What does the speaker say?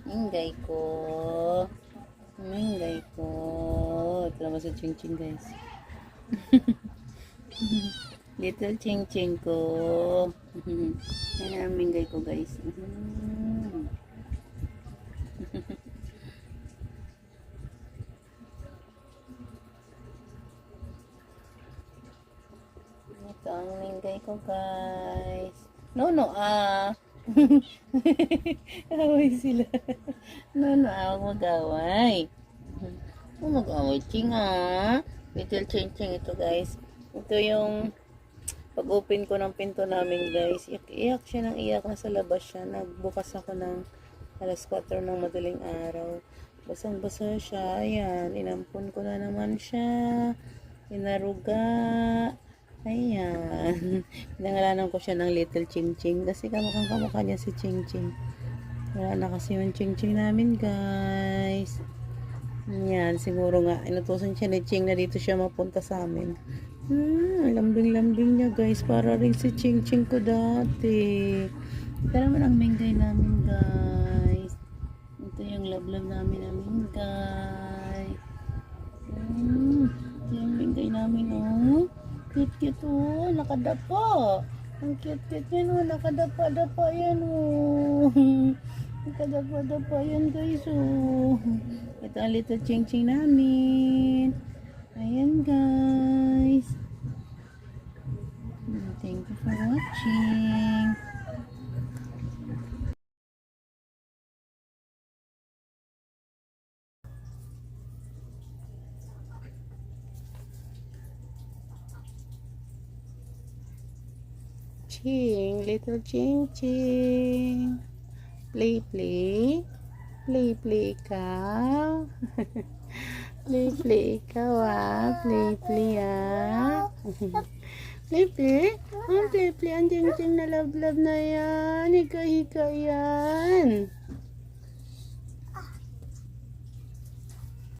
Mingay ko. Mingay ko. Ito naman sa ching-ching, guys. Little ching-ching ko. Yan ang mingay ko, guys. Ito ang mingay ko, guys. No, away sila. No, mag-away. Mag-away, ching, Little ching-ching ito, guys. Ito yung pag-open ko ng pinto namin, guys. Iyak siya ng iyak. Nasa labas siya. Nagbukas ako ng alas 4 ng madaling araw. Basang-basa siya. Ayan. Inampun ko na naman siya. Inaruga. Ayan. Pinangalanan ko siya ng Little Ching-Ching. Kasi kamukha niya si Ching-Ching. Wala na kasi yung Ching-Ching namin, guys. Ayan. Siguro nga, inutusan siya ni Ching na dito siya mapunta sa amin. Lambing-lambing niya, guys. Para rin si Ching-Ching ko dati. Ito naman ang mingay namin, guys. Ito yung love-love namin, guys. Ito yung mingay namin, oh. Cute-cute, oh. Nakadapa. Ang cute-cute yan, oh. Nakadapa-dapa yan, oh. Nakadapa-dapa yan, guys, oh. Ito ang little ching-ching namin. Ayan, guys. Thank you for watching. Ching, little ching-ching. Play, play. Play, play ikaw. Play, play ikaw, Play, play, Play, play. Play, play. Ang ching-ching na love-love na yan. Hika-hika yan.